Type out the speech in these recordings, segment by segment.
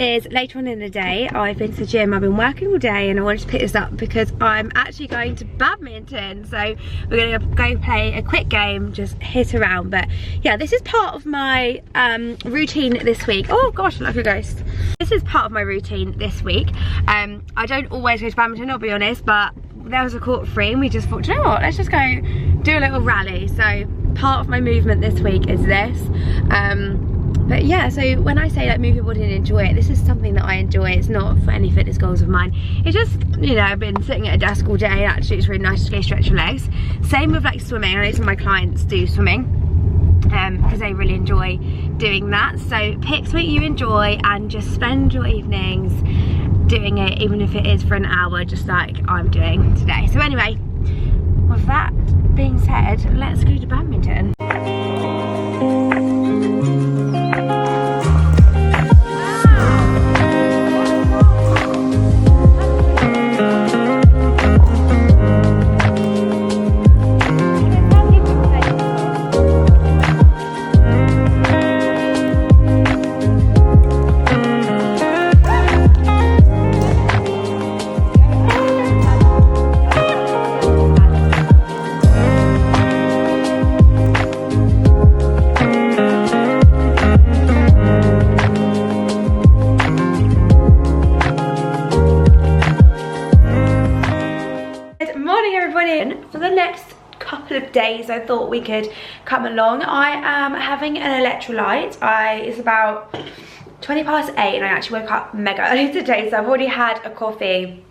is later on in the day. I've been to the gym, I've been working all day, and I wanted to pick this up because I'm actually going to badminton. So we're gonna go play a quick game, just hit around. But yeah, this is part of my routine this week. Oh gosh, like a ghost. This is part of my routine this week. I don't always go to badminton, I'll be honest, but there was a court free and we just thought, you know what, let's just go do a little rally. So part of my movement this week is this. But yeah, so when I say like move your body and enjoy it, this is something that I enjoy. It's not for any fitness goals of mine. It's just, you know, I've been sitting at a desk all day and actually it's really nice to go stretch your legs. Same with like swimming. I know some of my clients do swimming because they really enjoy doing that. So pick something you enjoy and just spend your evenings doing it, even if it is for an hour, just like I'm doing today. So anyway, with that being said, let's go to badminton. For the next couple of days I thought we could come along. I am having an electrolyte. It's about 20 past 8 and I actually woke up mega early today, so I've already had a coffee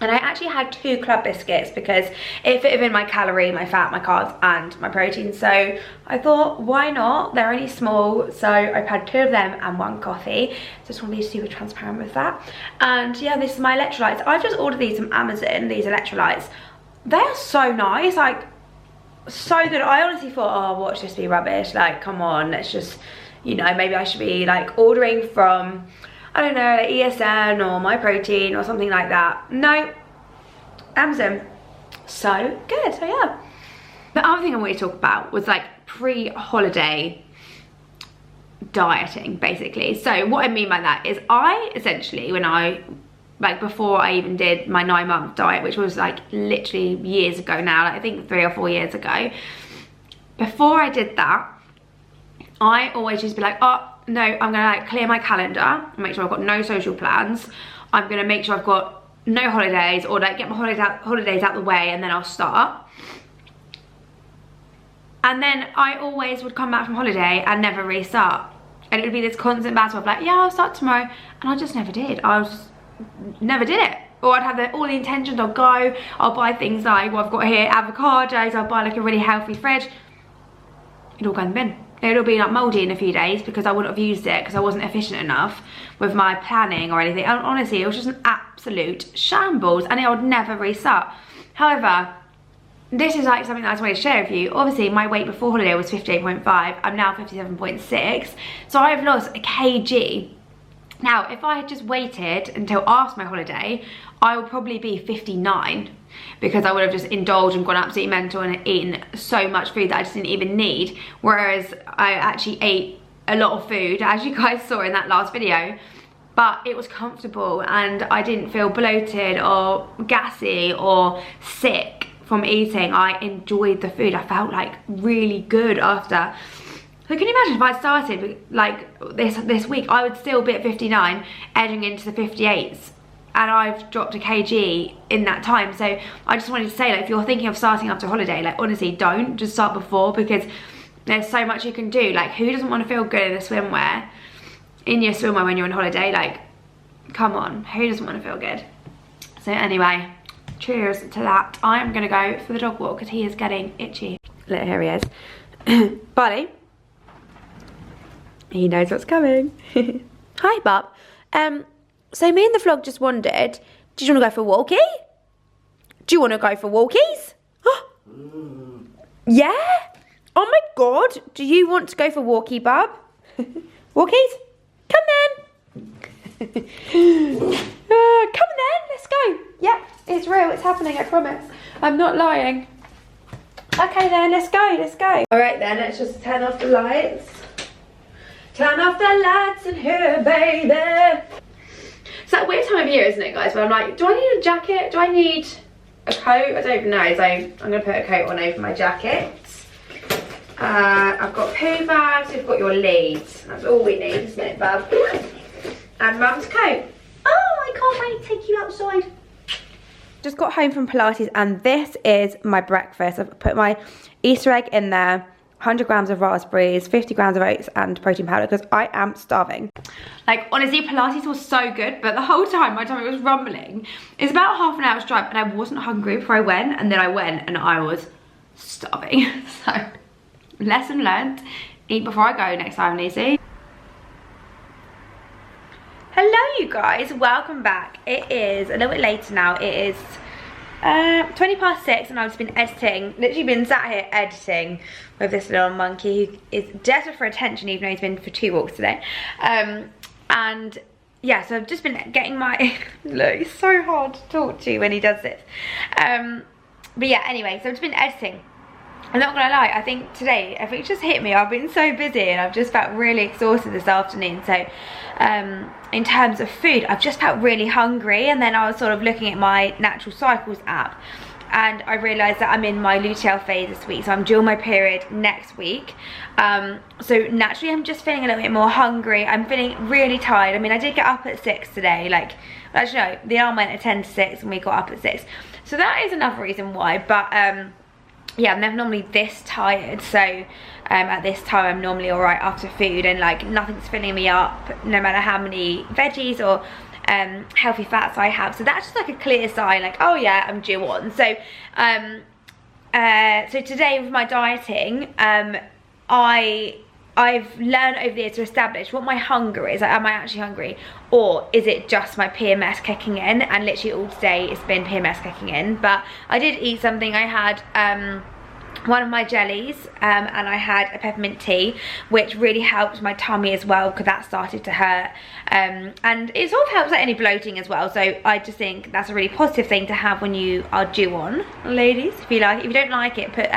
and I actually had 2 club biscuits because it fitted in my calorie, my fat, my carbs and my protein. So I thought, why not? They're only small, so I've had 2 of them and 1 coffee. Just want to be super transparent with that. And yeah, this is my electrolytes. I've just ordered these from Amazon, these electrolytes. They are so nice, like so good. I honestly thought, oh, watch this be rubbish, like come on, let's just, you know, maybe I should be like ordering from, I don't know, like ESN or My Protein or something like that. No, Amazon, so good. So yeah, the other thing I wanted to talk about was like pre-holiday dieting basically. So what I mean by that is I essentially, when I like before I even did my 9-month diet, which was like literally years ago now, like I think 3 or 4 years ago, before I did that, I always used to be like, oh no, I'm gonna like clear my calendar and make sure I've got no social plans. I'm gonna make sure I've got no holidays, or like get my holidays out the way and then I'll start. And then I always would come back from holiday and never restart, and it would be this constant battle of like, yeah, I'll start tomorrow, and I just never did. Never did it. Or I'd have all the intentions, I'll buy things like what I've got here, avocados, I'll buy like a really healthy fridge. It'd all go in the bin. It'll be like mouldy in a few days because I wouldn't have used it because I wasn't efficient enough with my planning or anything. And honestly, it was just an absolute shambles and it would never restart. However, this is like something that I just wanted to share with you. Obviously, my weight before holiday was 58.5. I'm now 57.6. So I've lost a kg. Now, if I had just waited until after my holiday, I would probably be 59 because I would have just indulged and gone absolutely mental and eaten so much food that I just didn't even need. Whereas I actually ate a lot of food, as you guys saw in that last video, but it was comfortable and I didn't feel bloated or gassy or sick from eating. I enjoyed the food. I felt like really good after. So can you imagine if I started like this week, I would still be at 59, edging into the 58s, and I've dropped a kg in that time. So I just wanted to say, like, if you're thinking of starting after holiday, like honestly, don't just start before, because there's so much you can do. Like, who doesn't want to feel good in a swimwear, in your swimwear when you're on holiday? Like, come on, who doesn't want to feel good? So anyway, cheers to that. I'm gonna go for the dog walk because he is getting itchy. Look, here he is. Buddy. He knows what's coming. Hi, Bob. So me and the vlog just wondered, do you want to go for a walkie? Do you want to go for walkies? Yeah? Oh my god, do you want to go for walkie, Bob? Walkies? Come then. Come then, let's go. Yep, it's real, it's happening, I promise. I'm not lying. Okay then, let's go, let's go. All right then, let's just turn off the lights. Turn off the lights in here, baby. It's that weird time of year, isn't it, guys, where I'm like, do I need a jacket? Do I need a coat? I don't even know. So I'm going to put a coat on over my jacket. I've got poo bags, we've got your leads. That's all we need, isn't it, bub? And mum's coat. Oh, I can't wait to take you outside. Just got home from Pilates and this is my breakfast. I've put my Easter egg in there, 100 grams of raspberries, 50 grams of oats and protein powder because I am starving. Like, honestly, Pilates was so good, but the whole time my tummy was rumbling. It's about half an hour's drive and I wasn't hungry before I went, and then I went and I was starving. So, lesson learned, eat before I go next time, Lizzie. Hello you guys, welcome back. It is a little bit later now. It is 20 past 6 and I've just been editing, literally been sat here editing with this little monkey who is desperate for attention even though he's been for 2 walks today. And yeah, so I've just been getting my, look, it's so hard to talk to when he does this. But yeah, anyway, so I've just been editing. I'm not gonna lie, I think today, if it just hit me, I've been so busy and I've just felt really exhausted this afternoon. So in terms of food, I've just felt really hungry, and then I was sort of looking at my Natural Cycles app and I realised that I'm in my luteal phase this week, so I'm due my period next week. So naturally I'm just feeling a little bit more hungry. I'm feeling really tired. I mean, I did get up at 6 today, like, actually no, the alarm went at 10 to 6 and we got up at 6. So that is another reason why, but yeah, I'm never normally this tired, so at this time I'm normally alright after food and like nothing's filling me up no matter how many veggies or healthy fats I have. So that's just like a clear sign, like, oh yeah, I'm due on. So so today with my dieting, I've learned over the years to establish what my hunger is. Like, am I actually hungry, or is it just my PMS kicking in? And literally all today it's been PMS kicking in. But I did eat something. I had one of my jellies and I had a peppermint tea, which really helped my tummy as well because that started to hurt, and it sort of helps like any bloating as well. So I just think that's a really positive thing to have when you are due on, ladies. If you like, if you don't like it, put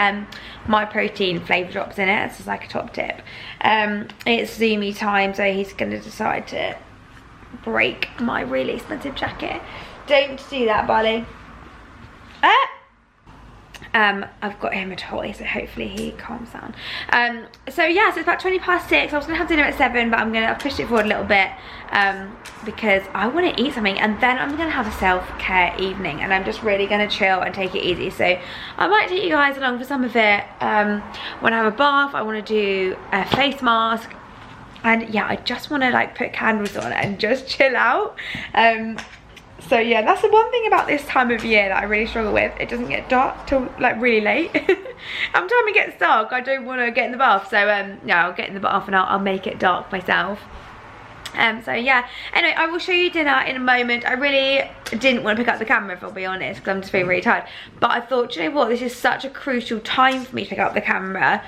my protein flavour drops in it. It's just like a top tip. It's Zoomy time, so he's going to decide to break my really expensive jacket. Don't do that, Barley. I've got him a toy, so hopefully he calms down. So yeah, so it's about 20 past 6. I was gonna have dinner at 7, but I've pushed it forward a little bit because I want to eat something, and then I'm gonna have a self-care evening, and I'm just really gonna chill and take it easy. So I might take you guys along for some of it. When I have a bath, I want to do a face mask, and yeah, I just want to like put candles on and just chill out. So yeah, that's the one thing about this time of year that I really struggle with. It doesn't get dark till like really late. Every time it gets dark, I don't want to get in the bath. So yeah, I'll get in the bath and I'll make it dark myself. So yeah, anyway, I will show you dinner in a moment. I really didn't want to pick up the camera, if I'll be honest, because I'm just feeling really tired. But I thought, do you know what, this is such a crucial time for me to pick up the camera.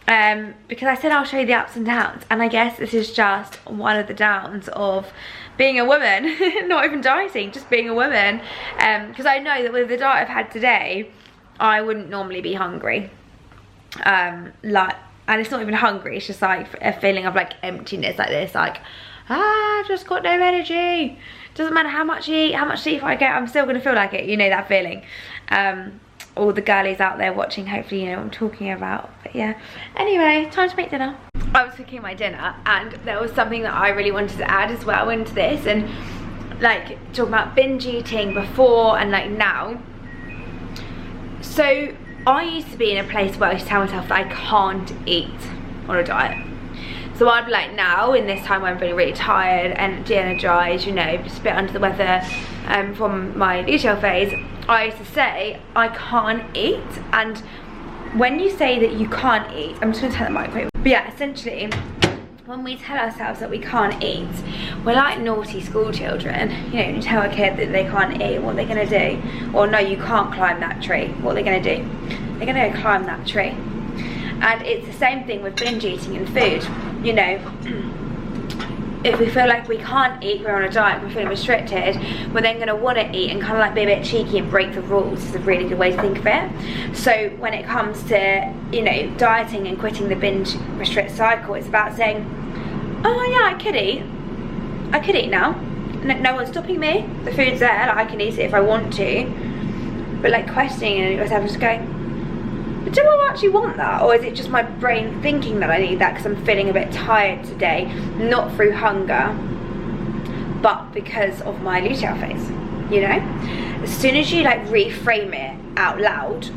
Because I said I'll show you the ups and downs, and I guess this is just one of the downs of being a woman. Not even dieting, just being a woman. Because I know that with the diet I've had today, I wouldn't normally be hungry. And it's not even hungry, it's just like a feeling of like emptiness, like this, like, I've just got no energy. Doesn't matter how much you eat, how much sleep I get, I'm still gonna feel like it. You know that feeling. All the girlies out there watching, hopefully you know what I'm talking about. But yeah, anyway, time to make dinner. I was cooking my dinner and there was something that I really wanted to add as well into this, and like talking about binge eating before and like now. So I used to be in a place where I used to tell myself that I can't eat on a diet. So I'd be like, now in this time when I'm really tired and de-energized, you know, just a bit under the weather from my luteal phase, I used to say I can't eat. And when you say that you can't eat, I'm just gonna turn the microwave. But yeah, essentially, when we tell ourselves that we can't eat, we're like naughty school children. You know, you tell a kid that they can't eat, what they're gonna do. Or no, you can't climb that tree, what they're gonna do. They're gonna go climb that tree. And it's the same thing with binge eating and food. You know, if we feel like we can't eat, we're on a diet, we're feeling restricted, we're then going to want to eat and kind of like be a bit cheeky and break the rules. Is a really good way to think of it. So when it comes to, you know, dieting and quitting the binge restrict cycle, it's about saying, oh yeah, I could eat now. no one's stopping me. The food's there, like I can eat it if I want to. But like questioning yourself, just going, but do I actually want that? Or is it just my brain thinking that I need that because I'm feeling a bit tired today? Not through hunger, but because of my luteal phase, you know? As soon as you like reframe it out loud,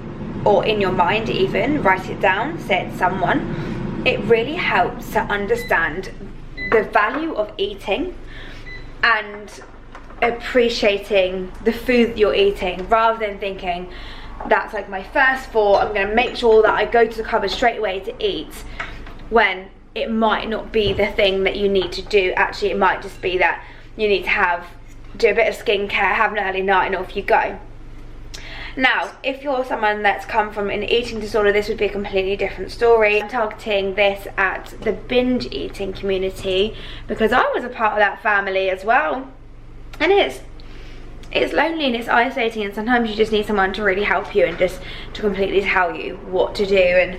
or in your mind even, write it down, say it to someone, it really helps to understand the value of eating and appreciating the food you're eating, rather than thinking that's like my first thought, I'm gonna make sure that I go to the cupboard straight away to eat, when it might not be the thing that you need to do. Actually, it might just be that you need to do a bit of skincare, have an early night, and off you go. Now, if you're someone that's come from an eating disorder, this would be a completely different story. I'm targeting this at the binge eating community because I was a part of that family as well. And it's lonely and it's isolating, and sometimes you just need someone to really help you and just to completely tell you what to do and,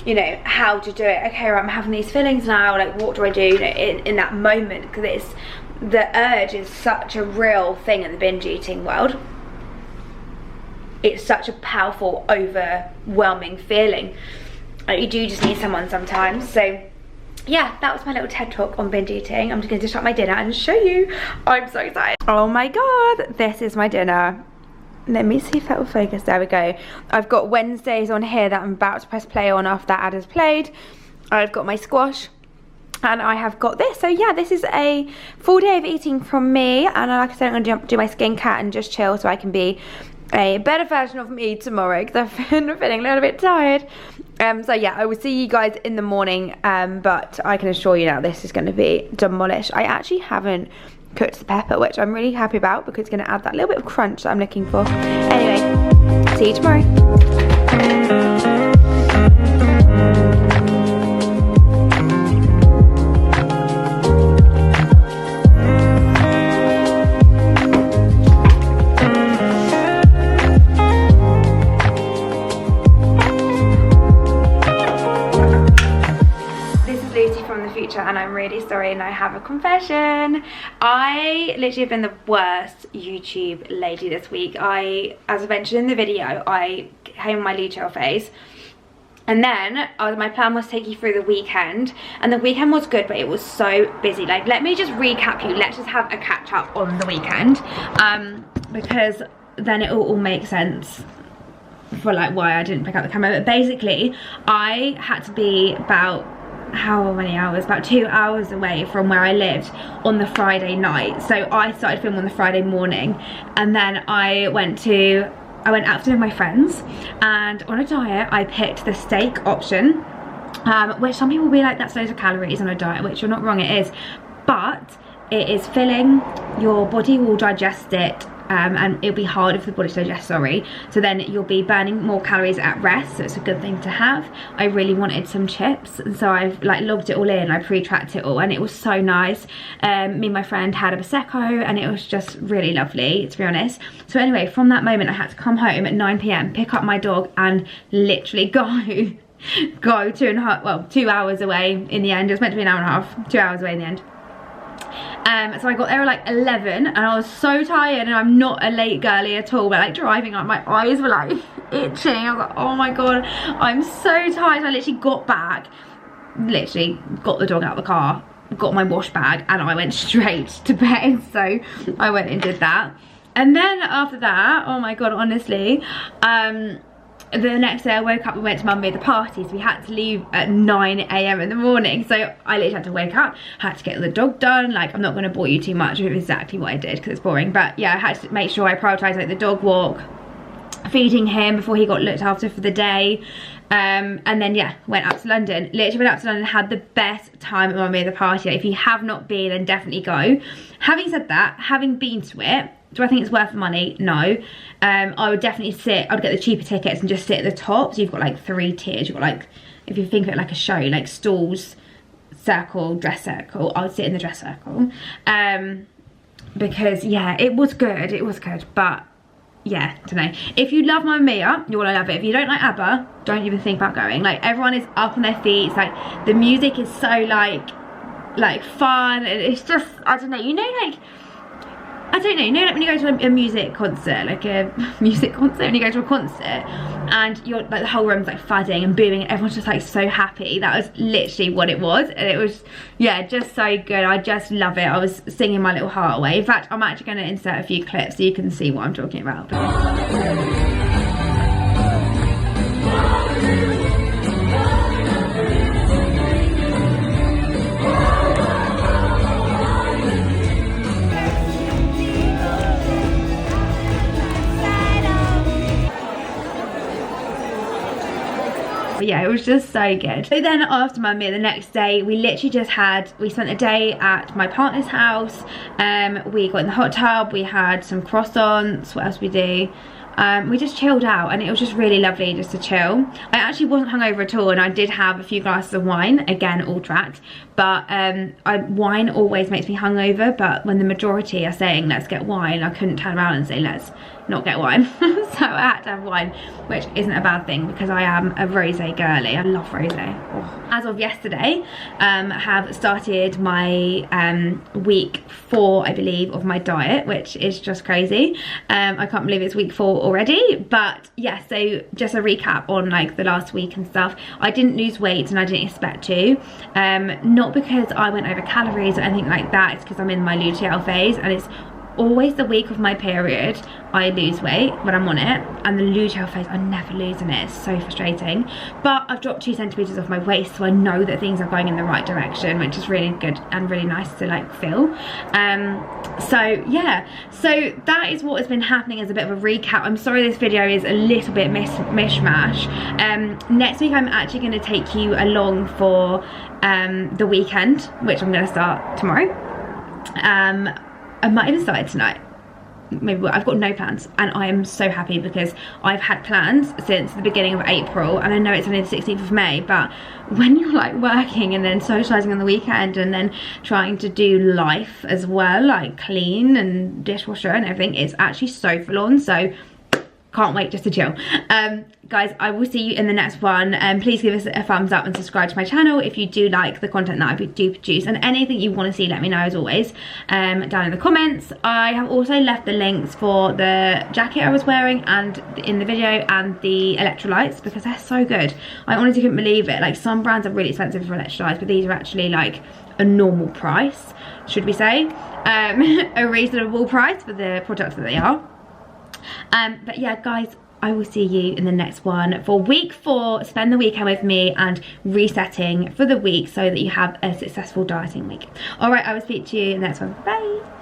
you know, how to do it. Okay, right, I'm having these feelings now, like what do I do, you know, in that moment? Because the urge is such a real thing in the binge eating world. It's such a powerful, overwhelming feeling. You do just need someone sometimes. So yeah, that was my little TED talk on binge eating. I'm just going to disrupt my dinner and show you. I'm so excited. Oh my god, this is my dinner. Let me see if that will focus. There we go. I've got Wednesdays on here that I'm about to press play on after that ad has played. I've got my squash. And I have got this. So yeah, this is a full day of eating from me. And like I said, I'm going to do my skincare and just chill so I can be a better version of me tomorrow, because I've been feeling a little bit tired. So yeah, I will see you guys in the morning, but I can assure you now this is going to be demolished. I actually haven't cooked the pepper, which I'm really happy about because it's going to add that little bit of crunch that I'm looking for. Anyway, see you tomorrow. And I'm really sorry, and I have a confession. I literally have been the worst YouTube lady this week. As I mentioned in the video, I came in my luteal phase, and then my plan was to take you through the weekend, and the weekend was good, but it was so busy. Like, let me just recap you. Let's just have a catch up on the weekend, because then it will all make sense for like why I didn't pick up the camera. But basically, I had to be about how many hours, about 2 hours away from where I lived on the Friday night. So I started filming on the Friday morning, and then I went out for dinner with my friends, and on a diet I picked the steak option, which some people will be like, that's loads of calories on a diet, which you're not wrong, it is, but it is filling. Your body will digest it, and it'll be harder for the body to digest, sorry. So then you'll be burning more calories at rest, so it's a good thing to have. I really wanted some chips, and so I've like logged it all in, I pre-tracked it all, and it was so nice. Me and my friend had a Prosecco, and it was just really lovely, to be honest. So anyway, from that moment I had to come home at 9 p.m, pick up my dog, and literally go 2 hours away in the end. It was meant to be an hour and a half, 2 hours away in the end. So I got there at like 11, and I was so tired, and I'm not a late girly at all, but like driving up, my eyes were like itching. I was like, oh my god, I'm so tired. I literally got back, literally got the dog out of the car, got my wash bag, and I went straight to bed. So I went and did that, and then after that, oh my god, honestly, the next day I woke up and went to mum made the party, so we had to leave at 9 a.m. in the morning. So I literally had to wake up, had to get the dog done. Like, I'm not going to bore you too much with exactly what I did because it's boring, but yeah, I had to make sure I prioritised like the dog walk, feeding him before he got looked after for the day, and then yeah, went up to London. Literally went up to London, had the best time at mum made the party. Like, if you have not been, then definitely go. Having said that, having been to it, do I think it's worth the money? No. I would definitely I'd get the cheaper tickets and just sit at the top. So you've got like 3 tiers. You've got like, if you think of it like a show, like stalls, circle, dress circle, I would sit in the dress circle. Because yeah, it was good, but yeah, I don't know. If you love Mamma Mia, you're gonna love it. If you don't like ABBA, don't even think about going. Like, everyone is up on their feet. It's like, the music is so like fun, and it's just, I don't know, you know, like, I don't know, you know, like when you go to a music concert, like a music concert, when you go to a concert and you're like, the whole room's like fudding and booming and everyone's just like so happy. That was literally what it was, and it was, yeah, just so good. I just love it. I was singing my little heart away. In fact, I'm actually going to insert a few clips so you can see what I'm talking about. But yeah, it was just so good. So then after my meal the next day, we spent a day at my partner's house. We got in the hot tub, we had some croissants. What else we do? We just chilled out, and it was just really lovely just to chill. I actually wasn't hungover at all, and I did have a few glasses of wine, again all tracked, but wine always makes me hungover. But when the majority are saying let's get wine, I couldn't turn around and say let's not get wine. So I had to have wine, which isn't a bad thing because I am a rosé girly. I love rosé. Oh. As of yesterday, have started my week 4, I believe, of my diet, which is just crazy. I can't believe it's week 4 already. But yeah, so just a recap on like the last week and stuff. I didn't lose weight, and I didn't expect to. Not because I went over calories or anything like that. It's because I'm in my luteal phase, and it's always the week of my period I lose weight when I'm on it, and the luteal phase I never lose in it. It's so frustrating. But I've dropped 2 centimeters off my waist, so I know that things are going in the right direction, which is really good and really nice to like feel. So yeah, so that is what has been happening as a bit of a recap. I'm sorry this video is a little bit mishmash. Next week I'm actually going to take you along for the weekend, which I'm going to start tomorrow. I might even start it tonight. Maybe. I've got no plans, and I am so happy because I've had plans since the beginning of April, and I know it's only the 16th of May, but when you're like working and then socialising on the weekend and then trying to do life as well, like clean and dishwasher and everything, it's actually so full on. So can't wait just to chill. Guys, I will see you in the next one. Please give us a thumbs up and subscribe to my channel if you do like the content that I do produce, and anything you want to see, let me know as always down in the comments. I have also left the links for the jacket I was wearing and in the video, and the electrolytes, because they're so good. I honestly couldn't believe it. Like, some brands are really expensive for electrolytes, but these are actually like a normal price, should we say, a reasonable price for the products that they are. But yeah, guys, I will see you in the next one for week 4. Spend the weekend with me and resetting for the week so that you have a successful dieting week. All right, I will speak to you in the next one. Bye.